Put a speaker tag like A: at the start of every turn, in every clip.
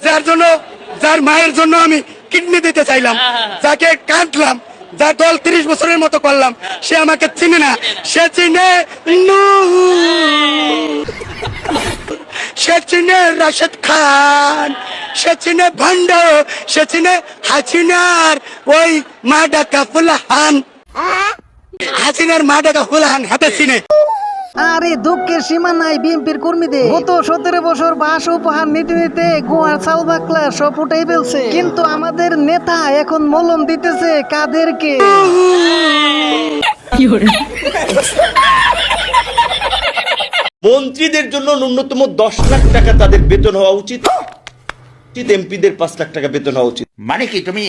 A: যার জন্য, যার মায়ের জন্য আমি কিডনি দিতে চাইলাম, যাকে কাঁদলাম, যার দল 30 বছরের মতো করলাম, সে আমাকে চিনে না, সে চিনে সে চিনে রাশেদ খান, সে চিনে ভণ্ড, সে চিনে হাসিনার ওই মা ডাকা ফুলহান, হাসিনার মা ডাকা ফুলহান হাতে চিনে।
B: আরে দুঃখের সীমা নাই বিএনপির কর্মীদের। গত 17 বছর বাস উপহার নিতে নিতে গোয়ার চাল বাকলা সব উঠাই ফেলছে, কিন্তু আমাদের নেতা এখন মলম দিতেছে কাদেরকে?
C: মন্ত্রীদের জন্য ন্যূনতম 10 লাখ টাকা তাদের বেতন হওয়া উচিত, এমপিদের 5 লাখ টাকা বেতন হওয়া উচিত।
D: মানে কি তুমি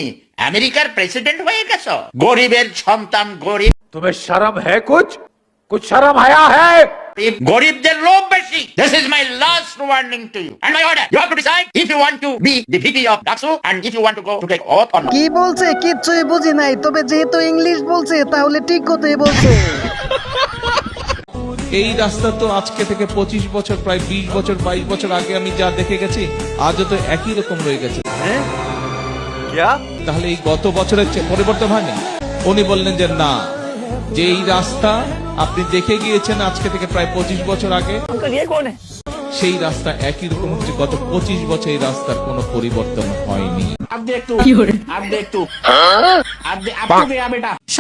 D: আমেরিকার প্রেসিডেন্ট হয়ে গেছো? গরিবের সন্তান গরিব।
E: तुम्हें शर्म है? कुछ शर्म आया है?
D: গরিবদের লোভ বেশি। This is my last warning to you and my order. You have to decide if you want to be the VP of Daksu and if you want to go to take oath or not.
B: কি বলছে কিচ্ছুই বুঝি নাই, তবে যেহেতু English বলছে তাহলে ঠিক কথাই বলছে।
F: এই রাস্তা তো আজকে থেকে 25 বছর, প্রায় 20 বছর 22 বছর আগে আমি যা দেখে গেছি, আজও তো একই রকম রয়ে গেছে। তাহলে এই গত বছরের পরিবর্তন হয়নি? উনি বললেন যে না, যে এই রাস্তা আপনি দেখে গিয়েছেন আজকে থেকে প্রায় 25 বছর আগে, সেই রাস্তা একই রকম হচ্ছে। গত 25 বছর এই রাস্তার কোনো পরিবর্তন হয়নি।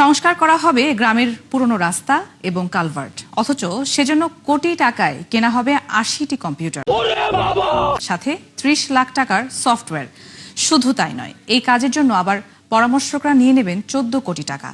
G: সংস্কার করা হবে গ্রামের পুরনো রাস্তা এবং কালভার্ট, অথচ সেজন্য কোটি টাকায় কেনা হবে 80টি কম্পিউটার, সাথে 30 লাখ টাকার সফটওয়্যার। শুধু তাই নয়, এই কাজের জন্য আবার পরামর্শকরা নিয়ে নেবেন 14 কোটি টাকা।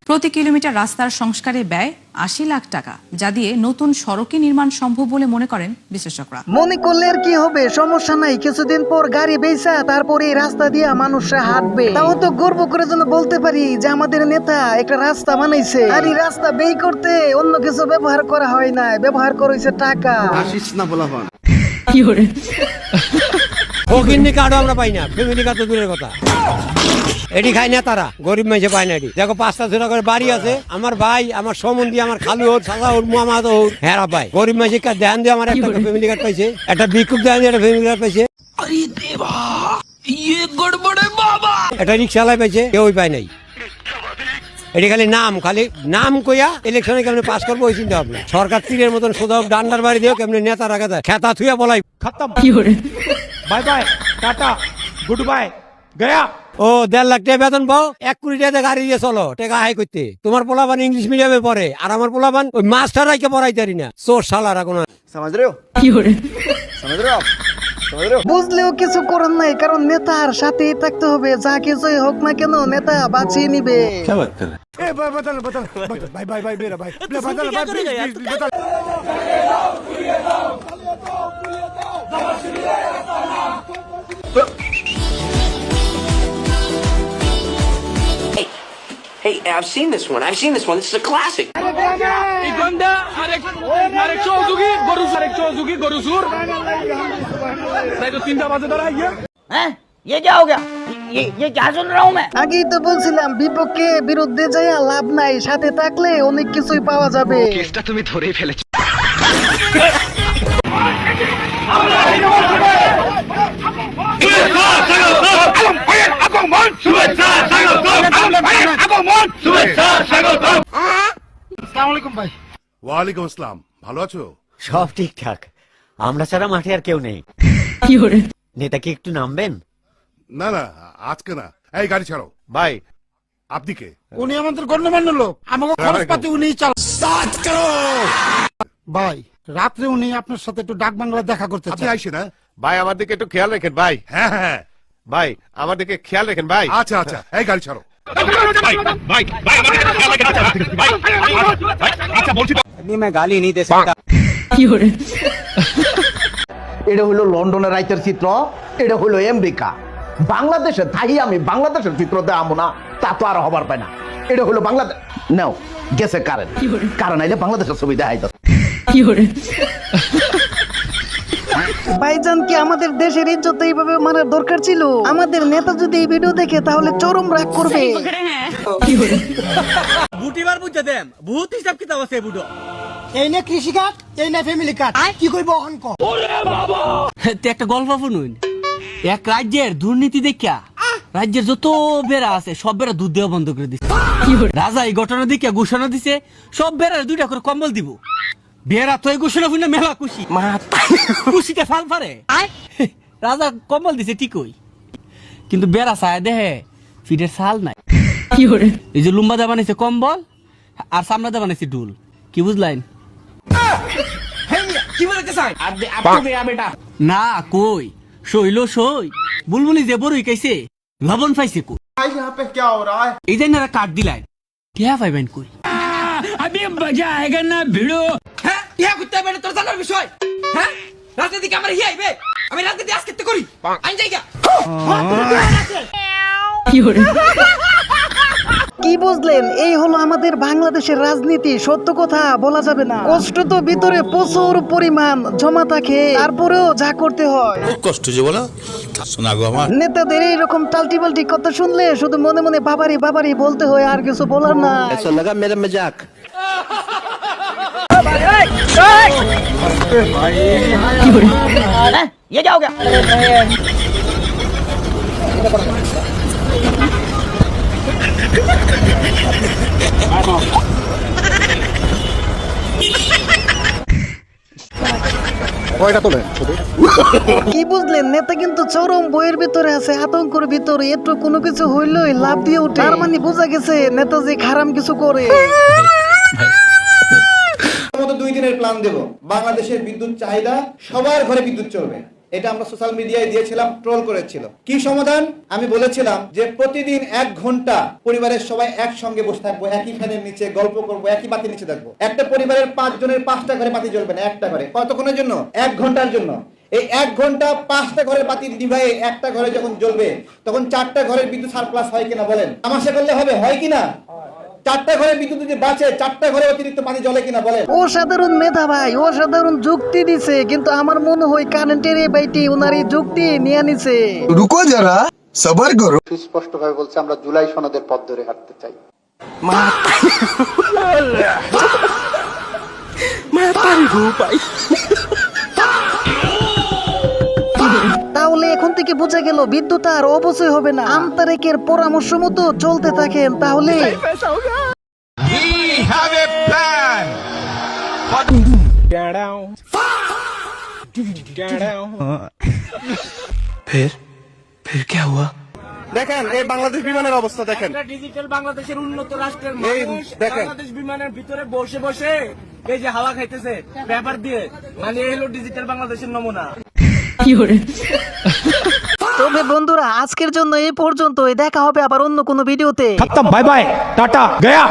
G: প্রতি কিলোমিটার রাস্তার সংস্কারে ব্যয় 80 লাখ টাকা, যা দিয়ে নতুন সড়কই নির্মাণ সম্ভব বলে মনে করেন বিশ্লেষকরা।
B: মনে করলে আর কি হবে, সমস্যা নাই, কিছুদিন পর গাড়ি বেচা তারপরে এই রাস্তা দিয়ে মানুষরা হাঁটবে। তাও তো গর্ব করে যেন বলতে পারি যে আমাদের নেতা একটা রাস্তা বানাইছে। আর এই রাস্তা ব্যয় করতে অন্য কিছু ব্যবহার করা হয় না, ব্যবহার করা হয়েছে টাকা।
C: আসিস না বলাফান।
H: ফকিন্নি কার্ডও আমরা পাই না, ফ্যামিলি কার্ড তো দূরের কথা। এটি খাই না তারা, গরিব মেয়েছে পায় না। এটি দেখো 5টা 6টা করে বাড়ি আছে, আমার ভাই, আমার সম্বন্ধী, আমার খালু হোক, সাদা হোক, মামাতো হোক, হেরা পায়। গরিব মেয়েছে ধ্যান দিয়ে আমার একটা ফ্যামিলি কার্ড পাইছে, একটা বিক্ষোভ ধ্যান দিয়ে একটা ফ্যামিলি কার্ড পাইছে, একটা রিক্সাওয়ালা পাইছে, কেউই পায় নাই। এটি খালি নাম কইয়া ইলেকশনে কেমনে পাস করবো ওই চিন্তা ভাবনা। সরকার তীরের মতন সোজা ডান্ডার বাড়ি দিও, কেমনে নেতা রাখা যায়, খেতা থুয়া বলাই খতম।
E: Bye bye tata good bye गया।
H: ও 1.5 লাখ টাকা বেতন পাও, 1 কোটি টাকা গাড়ি দিয়ে চলো টাকা হাই করতে। তোমার পোলাপান ইংলিশ মিডিয়ামে পড়ে, আর আমার পোলাপান ওই মাস্টার রাইকে পড়াইতে পারি না। চোর শালারা কোন
C: समझ रहे हो? समझ रहे हो आप? समझ रहे हो?
B: বুঝলেও কিছু করার নাই, কারণ নেতার সাথেই থাকতে হবে। যা কিছুই হোক না কেন নেতা বাঁচিয়ে নিবে।
E: बाय बाय बाय मेरा भाई बदल बदल।
I: Hey, I've seen this one. This is a classic.
J: ये क्या हो गया? ये क्या सुन रहा हूँ मैं?
B: আগেই তো বলছিলাম বিপক্ষে বিরুদ্ধে যাইয়া লাভ নাই, সাথে থাকলে অনেক কিছুই পাওয়া যাবে।
I: কেসটা তুমি ধরেই ফেলেছো।
E: ওয়ালাইকুম আসসালাম, ভালো আছো?
H: সব ঠিকঠাক, আমরা ছাড়া মাঠে আর কেউ নেই। নেতা কি একটু নামবেন?
E: না না, আজকে না। এই গাড়ি ছাড়ো।
C: ভাই
E: আপনি কে?
A: উনি আমাদের গণ্যমান্য লোক, আমাকে খরচপাতি উনি ভাই। রাত্রে উনি আপনার সাথে একটু ডাক বাংলা দেখা করতে
E: আপনি আইসে না?
C: ভাই আমার দিকে একটু খেয়াল রাখেন ভাই।
E: হ্যাঁ হ্যাঁ
C: ভাই আমার দিকে খেয়াল রাখেন ভাই।
E: আচ্ছা আচ্ছা, এই গাড়ি ছাড়ো।
H: গালি नहीं दे सकता।
A: এটা হলো লন্ডনের রাইতের চিত্র, এটা হলো আমেরিকা। বাংলাদেশে থাকি আমি বাংলাদেশের চিত্র দেখাবো না, তা তো আর হবার পায় না। এটা হলো বাংলাদেশ। নাও গেছে কারণ আইলে বাংলাদেশের ছবি দেখাই যাচ্ছে।
B: ভাইজান, কি আমাদের দেশের ইজ্জত এইভাবে মারার দরকার ছিল? আমাদের নেতা যদি এই ভিডিও দেখে তাহলে চরম রাগ করবে।
H: বুটিবার বুঝতে দেন, বহুত হিসাব কিতাব আছে বুড়ো।
B: এই নে কৃষি কার্ড, এই নে ফ্যামিলি কার্ড, কি কইব অহন ক?
J: তে একটা গল্প শুনুন। এক রাজ্যের দুর্নীতি দেখিয়া রাজ্যের যত বেড়া আছে সব বেড়া দুধ দেওয়া বন্ধ করে দিছে। রাজা এই ঘটনা দেখিয়া ঘোষণা দিছে সব বেড়ার 2টা করে কম্বল দিব। বেড়া তো এই ঘোষণা শুনে মেলা খুশি, খুশিতে ফাল ফারে। রাজা কম্বল দিছে ঠিকই, কিন্তু বেড়া ছায়া দেহে ফিটের ছাল নাই। এই যে লুম্বা দা বানাইছে কম্বল আর সামনা দা বানাইছে ডুল। কি বুঝলেন?
B: কি বলতে চাই?
J: না কই সইল সই বুলবুলি যে বড়ই খাইছে লবণ পাইছে কই? এই যে না কাট দিলাই টিয়া পাইবেন কই?
E: अभी मजा आएगा ना भिड़ो।
J: হ্যাঁ টিয়া করতে হবে তোর জানার বিষয়। হ্যাঁ রাজনীতি কি আমার হিয়াইবে? আমি রাজনীতি আজকে তো করি আইন জায়গা।
B: কি বুঝলেন? এই হলো আমাদের বাংলাদেশের রাজনীতি। সত্য কথা বলা যাবে না, কষ্ট তো ভিতরে প্রচুর পরিমাণ জমা থাকে, তারপরেও যা করতে হয়।
C: কষ্ট যে বলো শোনা গো আমার।
B: নেতাদের এইরকম টাল্টি পাল্টি কথা শুনলে শুধু মনে মনে বাবারি বাবারি বলতে হয়, আর কিছু বলার না।
A: লাগা মেরা মজাক।
J: ये क्या हो गया?
B: কি বুঝলেন? নেতা কিন্তু চরম বইয়ের ভিতরে আছে, আতঙ্কের ভিতরে। একটু কোনো কিছু হইলেই লাভ দিয়ে উঠে। তার মানে বোঝা গেছে নেতাজি খারাপ কিছু করে।
K: মতো 2 দিনের প্ল্যান দেব। বাংলাদেশের বিদ্যুৎ চাহিদা, সবার ঘরে বিদ্যুৎ চলবে। এটা আমরা সোশ্যাল মিডিয়ায় দিয়েছিলাম, ট্রোল করেছিল। কি সমাধান? আমি বলেছিলাম যে প্রতিদিন 1 ঘন্টা পরিবারের সবাই একসঙ্গে বসে থাকবো, একই ফ্যানের নিচে গল্প করবো, একই বাতির নিচে থাকবো। একটা পরিবারের 5 জনের 5টা ঘরে বাতি জ্বলবে না, একটা ঘরে। কতক্ষণের জন্য? 1 ঘন্টার জন্য। এই 1 ঘন্টা 5টা ঘরের বাতি নিভায়ে একটা ঘরে যখন জ্বলবে, তখন 4টা ঘরের বিদ্যুৎ সারপ্লাস হয় কিনা বলেন? তামাশা করলে হবে? হয় কিনা? 4টা ঘরে বিদ্যুৎ যদি বাঁচে, 4টা ঘরে অতিরিক্ত পানি জ্বলে কিনা বলেন?
B: অসাধারণ মেধা ভাই, অসাধারণ যুক্তি দিছে, কিন্তু আমার মনে হয় কারেন্টের এই বাইটি ওনার এই যুক্তি নিয়ে নিছে।
A: রুকো যারা, সবার করো।
K: সুস্পষ্ট ভাবে বলছে, আমরা জুলাই সনদের পথ ধরে হাঁটতে চাই।
B: তাহলে এখন থেকে বোঝা গেল বিদ্যুৎ আর অপচয় হবে না। আমতারেকের পরামর্শ মতো চলতে থাকেন তাহলে।
K: দেখেন এই বাংলাদেশ বিমানের অবস্থা দেখেন।
J: ডিজিটাল বাংলাদেশের উন্নত রাষ্ট্রের মানুষ বাংলাদেশ বিমানের ভিতরে বসে বসে এই যে হাওয়া খাইতেছে পেপার দিয়ে, মানে এই হলো ডিজিটাল বাংলাদেশের নমুনা।
B: তবে বন্ধুরা আজকের জন্য এই পর্যন্তই। দেখা হবে আবার অন্য কোনো ভিডিওতে।
E: खत्म, बाय बाय, टाटा, गया।